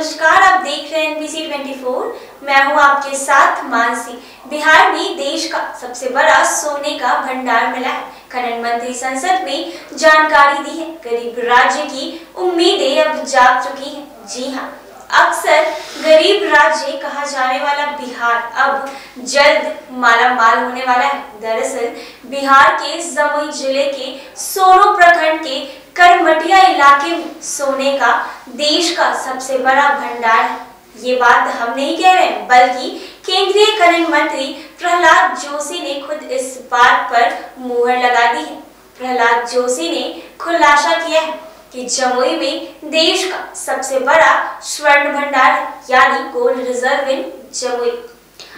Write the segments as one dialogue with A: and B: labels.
A: नमस्कार, आप देख रहे हैं NBC 24। मैं हूं आपके साथ मानसी। बिहार में देश का सबसे बड़ा सोने का भंडार मिला है। खनन मंत्री संसद में जानकारी दी है। गरीब राज्य की उम्मीदें अब जाग चुकी हैं। जी हां, अक्सर गरीब राज्य कहा जाने वाला बिहार अब जल्द माला माल होने वाला है। दरअसल बिहार के जमुई जिले के सोनो प्रखंड के करमटिया इलाके में सोने का देश का सबसे बड़ा भंडार है। ये बात हम नहीं कह रहे हैं, बल्कि केंद्रीय खनन मंत्री प्रहलाद जोशी ने खुद इस बात पर मुहर लगा दी है। प्रहलाद जोशी ने खुलासा किया है कि जमुई में देश का सबसे बड़ा स्वर्ण भंडार है, यानी गोल्ड रिजर्व इन जमुई।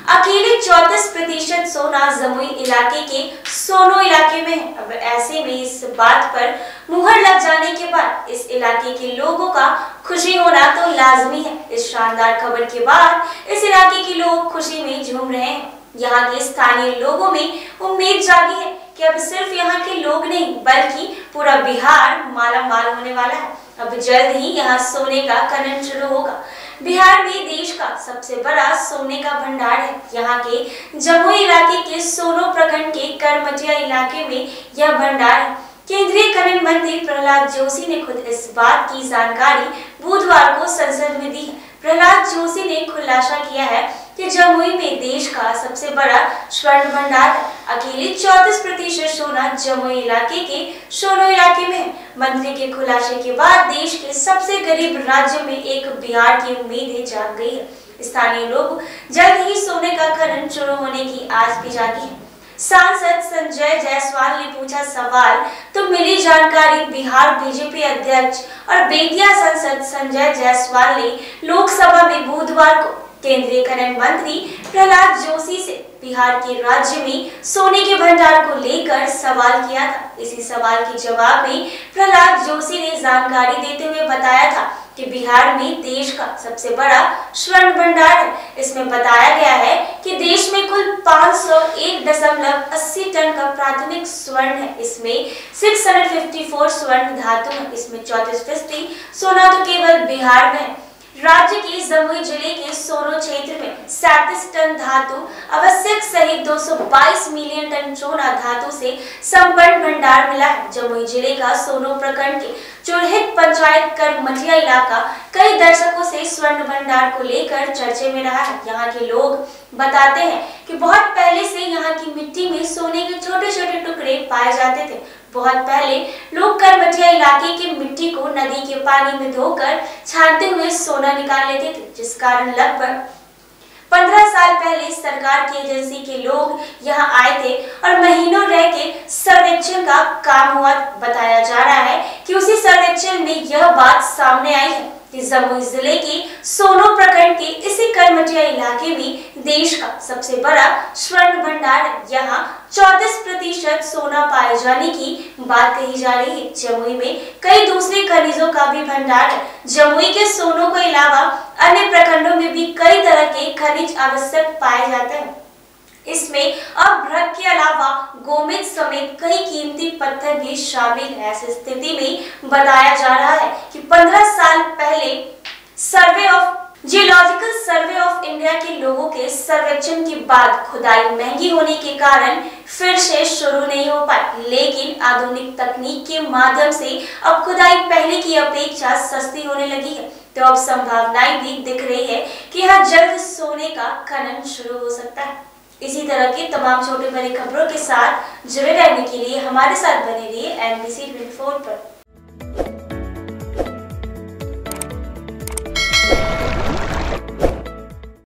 A: अकेले 34% सोना जमुई इलाके के सोनो इलाके में है। अब ऐसे में इस बात पर मुहर लग जाने के बाद इस इलाके के लोगों का खुशी होना तो लाजमी है। इस शानदार खबर के बाद इस इलाके के लोग खुशी में झूम रहे हैं। यहाँ के स्थानीय लोगों में उम्मीद जागी है कि अब सिर्फ यहाँ के लोग नहीं, बल्कि पूरा बिहार माला माल होने वाला है। अब जल्द ही यहाँ सोने का खनन शुरू होगा। बिहार में देश का सबसे बड़ा सोने का भंडार है। यहाँ के जमुई इलाके के सोनो प्रखंड के करमटिया इलाके में यह भंडार है। केंद्रीय खनन मंत्री प्रहलाद जोशी ने खुद इस बात की जानकारी बुधवार को संसद में दी है। प्रहलाद जोशी ने खुलासा किया है कि जमुई में देश का सबसे बड़ा स्वर्ण भंडार है। अकेले 34% सोना जमुई इलाके के सोनो इलाके में है। मंत्री के खुलासे के बाद देश के सबसे गरीब राज्यों में एक बिहार की उम्मीदें जाग गई है। स्थानीय लोग जल्द ही सोने का खनन शुरू होने की आस भी जागी है। सांसद संजय जायसवाल ने पूछा सवाल तो मिली जानकारी। बिहार बीजेपी अध्यक्ष और बेतिया सांसद संजय जायसवाल ने लोकसभा में बुधवार को केंद्रीय खनन मंत्री प्रहलाद जोशी से बिहार के राज्य में सोने के भंडार को लेकर सवाल किया था। इसी सवाल के जवाब में प्रहलाद जोशी ने जानकारी देते हुए बताया था कि बिहार में देश का सबसे बड़ा स्वर्ण भंडार है। इसमें बताया गया है कि देश में कुल 501.80 टन का प्राथमिक स्वर्ण है। इसमें 654 स्वर्ण धातु है। इसमें 34% सोना तो केवल बिहार में है। राज्य के जमुई जिले के सोनो क्षेत्र में 37 टन धातु आवश्यक सहित 222 मिलियन टन सोना धातु से संपन्न भंडार मिला है। जमुई जिले का सोनो प्रखंड के चुरहित पंचायत करमटिया इलाका कई दशकों से स्वर्ण भंडार को लेकर चर्चे में रहा है। यहाँ के लोग बताते हैं कि बहुत पहले से यहाँ की मिट्टी में सोने के छोटे छोटे टुकड़े पाए जाते थे। बहुत पहले लोग करमटिया इलाके की मिट्टी को नदी के पानी में धोकर छानते हुए सोना निकाल लेते थे, जिस कारण लगभग 15 साल पहले सरकार की एजेंसी के लोग यहाँ आए थे और महीनों रह के सर्वेक्षण का काम हुआ। बताया जा रहा है कि उसी सर्वेक्षण में यह बात सामने आई है कि जमुई जिले के सोनो प्रखंड के इसी करमटिया इलाके में देश का सबसे बड़ा स्वर्ण भंडार है। यहाँ 34% सोना पाए जाने की बात कही जा रही है। जमुई में कई दूसरे खनिजों का भी भंडार है। जमुई के सोनो के अलावा अन्य प्रखंडों में भी कई तरह के खनिज आवश्यक पाए जाते हैं। इसमें अभ्रक के अलावा गोमेद समेत कई कीमती पत्थर भी शामिल है। ऐसी स्थिति में बताया जा रहा है कि 15 साल पहले जियोलॉजिकल सर्वे ऑफ इंडिया के लोगों के सर्वेक्षण के बाद खुदाई महंगी होने के कारण फिर से शुरू नहीं हो पाई, लेकिन आधुनिक तकनीक के माध्यम से अब खुदाई पहले की अपेक्षा सस्ती होने लगी है। तो अब संभावनाएं भी दिख रही है कि यहाँ जल्द सोने का खनन शुरू हो सकता है। इसी तरह की तमाम छोटे बड़े खबरों के साथ जुड़े रहने के लिए हमारे साथ बने रहिए NBC 24 पर।